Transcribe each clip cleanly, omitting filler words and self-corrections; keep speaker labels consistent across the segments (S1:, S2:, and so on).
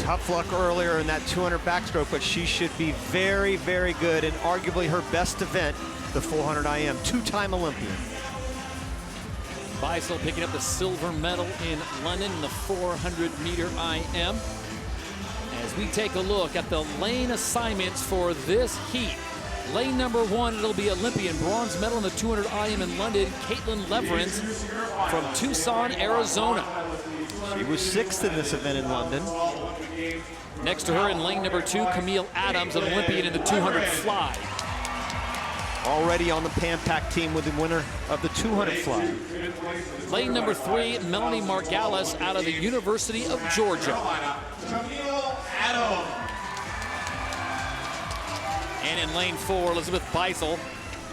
S1: Tough luck earlier in that 200 backstroke, but she should be very, very good, and arguably her best event, the 400 IM, two-time Olympian.
S2: Beisel picking up the silver medal in London in the 400-meter IM. As we take a look at the lane assignments for this heat. Lane number 1, it'll be Olympian bronze medal in the 200 IM in London, Caitlin Leverins from Tucson, Arizona.
S1: She was 6th in this event in London.
S2: Next to her in lane number 2, Camille Adams, an Olympian in the 200 fly.
S1: Already on the Pan Pac team with the winner of the 200 fly.
S2: Lane number 3, Melanie Margalis out of the University of Georgia. And in lane 4, Elizabeth Beisel,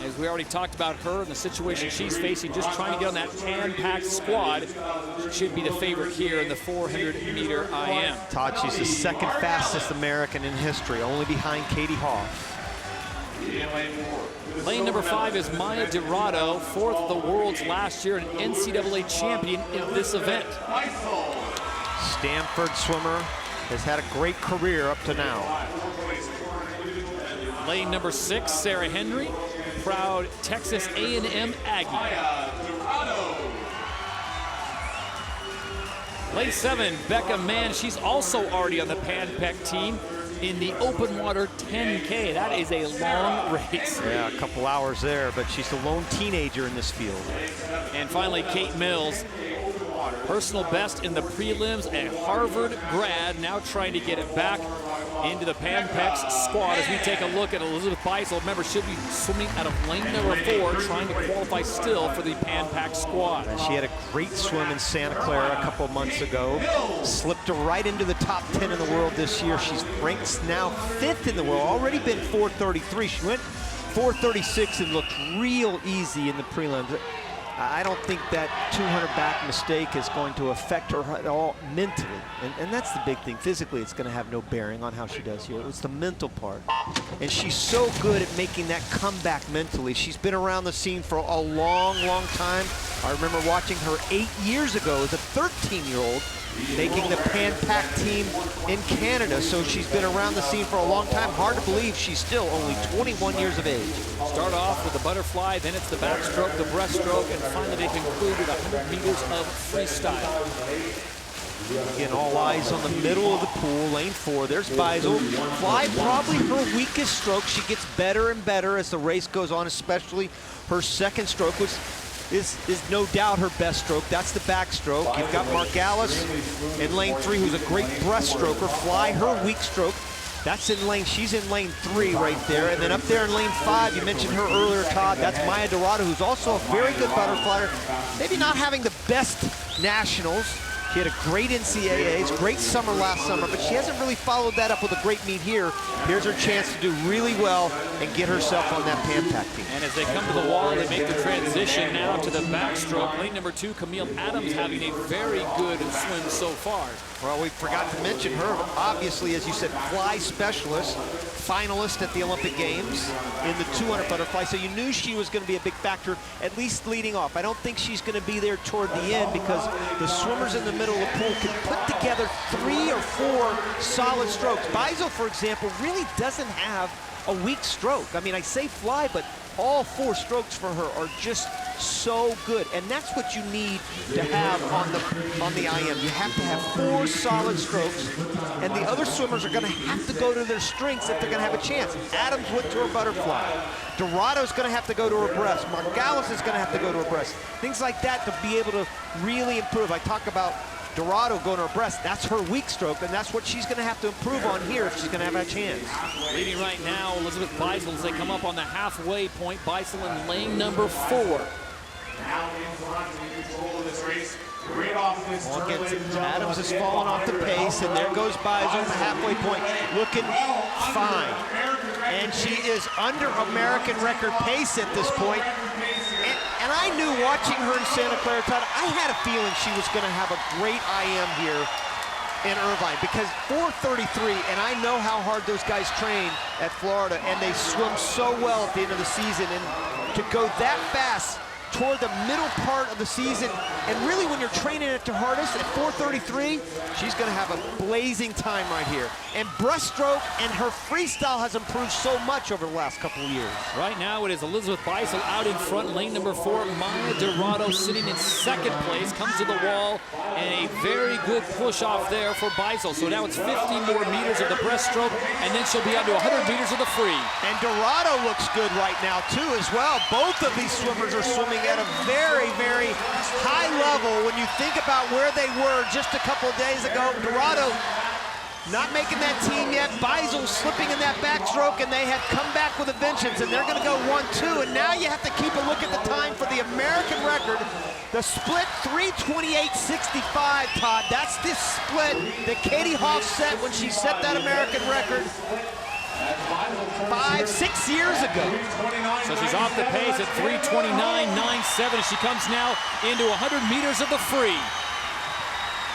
S2: as we already talked about her and the situation she's facing, just trying to get on that Pan Pac squad. She should be the favorite here in the 400-meter IM.
S1: Todd, she's the 2nd fastest American in history, only behind Katie Hoff.
S2: Lane number 5 is Maya Dorado, 4th of the world's last year, an NCAA champion in this event.
S1: Stanford swimmer, has had a great career up to now.
S2: Lane number 6, Sarah Henry, proud Texas A&M Aggie. Lane 7, Becca Mann, she's also already on the Pan Pac team in the open water 10K. That is a long race.
S1: Yeah, a couple hours there, but she's a lone teenager in this field.
S2: And finally, Kate Mills, personal best in the prelims, a Harvard grad, now trying to get it back into the Pan Pac squad as we take a look at Elizabeth Beisel. Remember, she'll be swimming out of lane number 4, trying to qualify still for the Pan Pac squad.
S1: She had a great swim in Santa Clara a couple months ago. Slipped her right into the top 10 in the world this year. She's ranked now 5th in the world, already been 433. She went 436 and looked real easy in the prelims. I don't think that 200 back mistake is going to affect her at all mentally. And that's the big thing. Physically, it's going to have no bearing on how she does here. It's the mental part. And she's so good at making that comeback mentally. She's been around the scene for a long, long time. I remember watching her 8 years ago as a 13-year-old making the Pan Pac team in Canada. So she's been around the scene for a long time. Hard to believe she's still only 21 years of age.
S2: Start off with the butterfly, then it's the backstroke, the breaststroke, and finally they conclude with 100 meters of freestyle.
S1: Again, all eyes on the middle of the pool, lane 4. There's Beisel. Fly, probably her weakest stroke. She gets better and better as the race goes on, especially her second stroke, which is no doubt her best stroke. That's the backstroke. You've got Margalis in lane 3, who's a great breaststroker. Fly, her weak stroke. That's in lane, she's in lane 3 right there. And then up there in lane 5, you mentioned her earlier, Todd, that's Maya Dorado, who's also a very good butterflyer. Maybe not having the best nationals. She had a great NCAAs, great summer last summer, but she hasn't really followed that up with a great meet here. Here's her chance to do really well and get herself on that Pan Pac team.
S2: And as they come to the wall, they make the transition now to the backstroke. Lane number 2, Camille Adams, having a very good swim so far.
S1: Well, we forgot to mention her, obviously, as you said, fly specialist, finalist at the Olympic Games in the 200 butterfly, so you knew she was going to be a big factor, at least leading off. I don't think she's going to be there toward the end because the swimmers in the middle of the pool can put together 3 or 4 solid strokes. Beisel, for example, really doesn't have a weak stroke. I mean, I say fly, but all 4 strokes for her are just so good, and that's what you need to have on the IM. You have to have 4 solid strokes, and the other swimmers are going to have to go to their strengths if they're going to have a chance. Adams went to her butterfly. Dorado's going to have to go to her breast. Margalis is going to have to go to her breast. Things like that to be able to really improve. I talk about Dorado going to her breast. That's her weak stroke, and that's what she's going to have to improve on here if she's going to have a chance.
S2: Leading right now, Elizabeth Beisel as they come up on the halfway point. Beisel in lane number 4.
S1: Adams is falling off the pace, and there goes Beisel at the halfway point, looking fine. And she is under American record pace at this point. And I knew watching her in Santa Clara, Todd, I had a feeling she was going to have a great IM here in Irvine, because 433, and I know how hard those guys train at Florida, and they swim so well at the end of the season, and to go that fast toward the middle part of the season, and really when you're training at your hardest at 4:33, she's going to have a blazing time right here. And breaststroke and her freestyle has improved so much over the last couple of years.
S2: Right now it is Elizabeth Beisel out in front, lane number 4. Maya Dorado sitting in second place, comes to the wall, and a very good push off there for Beisel. So now it's 50 more meters of the breaststroke, and then she'll be on to 100 meters of the free.
S1: And Dorado looks good right now too as well. Both of these swimmers are swimming at a very, very high level when you think about where they were just a couple of days ago. Dorado not making that team yet. Beisel slipping in that backstroke, and they have come back with a vengeance, and they're going to go 1-2. And now you have to keep a look at the time for the American record. The split 3:28.65, Todd. That's the split that Katie Hoff set when she set that American record 5-6 years ago.
S2: So she's off the pace at 3:29.97. She comes now into 100 meters of the free.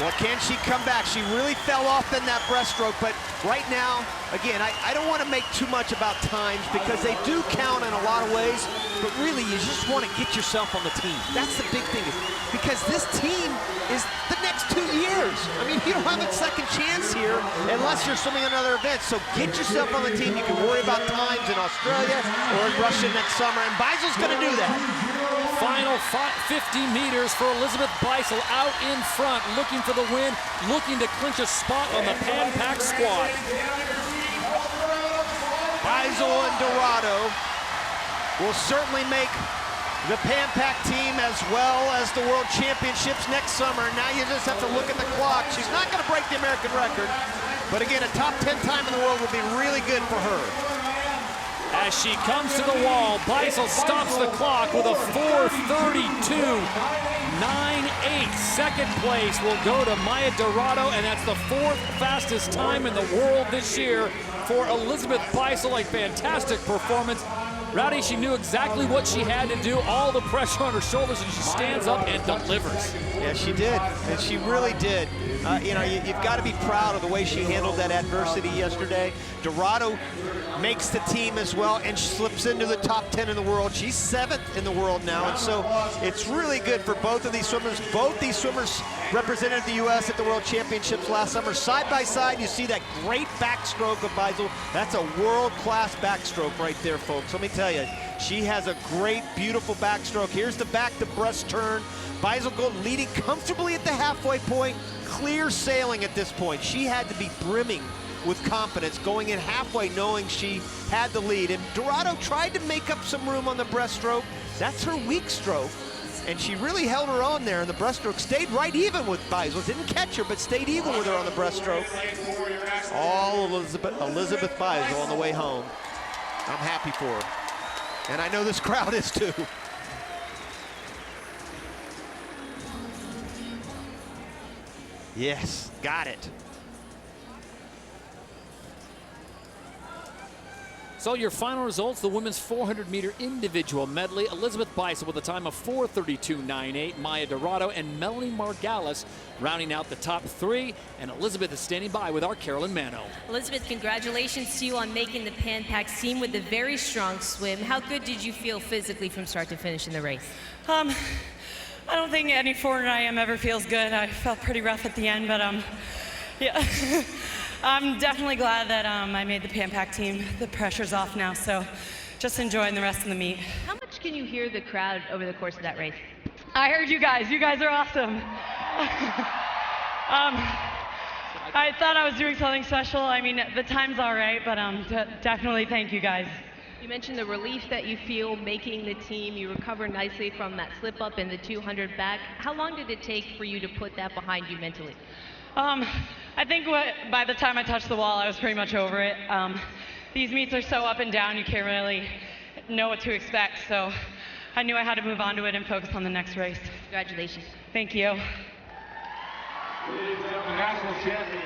S1: Well, can she come back? She really fell off in that breaststroke, but right now, again, I don't want to make too much about times because they do count in a lot of ways, but really you just want to get yourself on the team. That's the big thing, because this team is the next 2 years. I mean, you don't have a second chance here unless you're swimming another event, so get yourself on the team. You can worry about times in Australia or in Russia next summer, and Beisel's going to do that.
S2: Final 50 meters for Elizabeth Beisel out in front, looking for the win, looking to clinch a spot on the Pan Pac squad.
S1: Beisel and Dorado will certainly make the Pan Pac team as well as the World Championships next summer. Now you just have to look at the clock. She's not going to break the American record, but again, a top 10 time in the world would be really good for her.
S2: As she comes to the wall, Beisel stops the clock with a 4:32.98. Second place will go to Maya Dorado, and that's the 4th fastest time in the world this year for Elizabeth Beisel. A fantastic performance. Rowdy, she knew exactly what she had to do, all the pressure on her shoulders, and she stands up and delivers.
S1: Yeah, she did, and she really did. You know, you've got to be proud of the way she handled that adversity yesterday. Dorado makes the team as well and slips into the top 10 in the world. She's 7th in the world now, and so it's really good for both of these swimmers. Both these swimmers represented the U.S. at the World Championships last summer. Side by side, you see that great backstroke of Beisel. That's a world-class backstroke right there, folks. Let me tell you, she has a great, beautiful backstroke. Here's the back to breast turn. Beisel leading comfortably at the halfway point. Clear sailing at this point. She had to be brimming with confidence going in halfway, knowing she had the lead. And Dorado tried to make up some room on the breaststroke. That's her weak stroke. And she really held her own there in the breaststroke. Stayed right even with Beisel. Didn't catch her, but stayed even with her on the breaststroke. All Elizabeth Beisel on the way home. I'm happy for her. And I know this crowd is too. Yes, got it.
S2: So your final results, the women's 400-meter individual medley. Elizabeth Beisel with a time of 4:32.98. Maya Dorado and Melanie Margalis rounding out the top 3. And Elizabeth is standing by with our Carolyn Mano.
S3: Elizabeth, congratulations to you on making the Pan Pac team with a very strong swim. How good did you feel physically from start to finish in the race?
S4: I don't think any 400 IM ever feels good. I felt pretty rough at the end, but yeah. I'm definitely glad that I made the Pan Pac team. The pressure's off now, so just enjoying the rest of the meet.
S3: How much can you hear the crowd over the course of that race?
S4: I heard you guys. You guys are awesome. I thought I was doing something special. I mean, the time's all right, but definitely thank you guys.
S3: You mentioned the relief that you feel making the team. You recovered nicely from that slip up in the 200 back. How long did it take for you to put that behind you mentally?
S4: I think by the time I touched the wall, I was pretty much over it. These meets are so up and down, you can't really know what to expect. So I knew I had to move on to it and focus on the next race.
S3: Congratulations.
S4: Thank you.
S5: Ladies and gentlemen, national champion,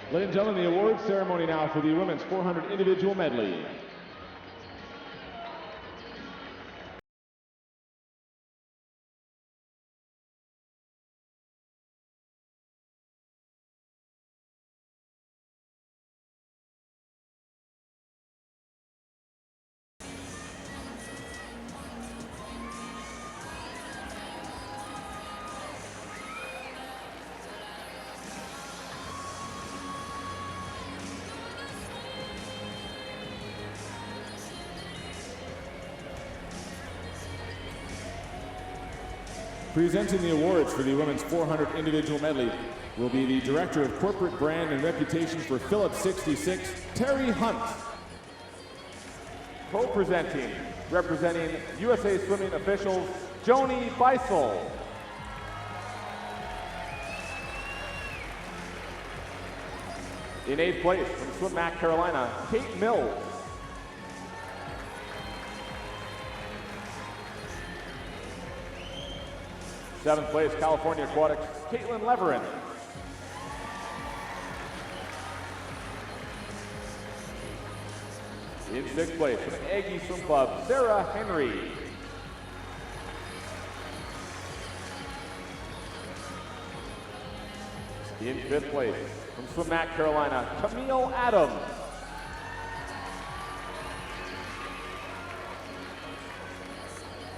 S6: Ladies and gentlemen, the awards ceremony now for the women's 400 individual medley. Presenting the awards for the women's 400 individual medley will be the Director of Corporate Brand and Reputation for Phillips 66, Terry Hunt. Co-presenting, representing USA Swimming officials, Joni Beisel. In 8th place from Swim Mac, Carolina, Kate Mills. 7th place, California Aquatics, Caitlin Leverin. In 6th place, from the Aggie Swim Club, Sarah Henry. In 5th place, from Swim Mac, Carolina, Camille Adams.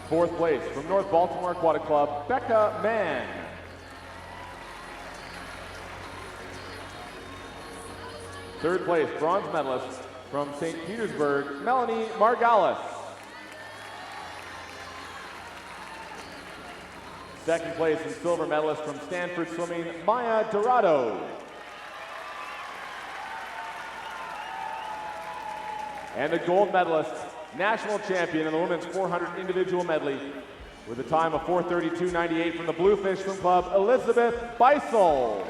S6: Fourth place, from North Baltimore Aquatic Club, Becca Mann. Third place, bronze medalist from St. Petersburg, Melanie Margalis. Second place and silver medalist from Stanford Swimming, Maya Dorado. And the gold medalist, national champion in the women's 400 individual medley with a time of 4:32.98 from the Bluefish Swim Club, Elizabeth Beisel.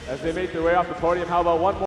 S6: As they make their way off the podium, how about one more?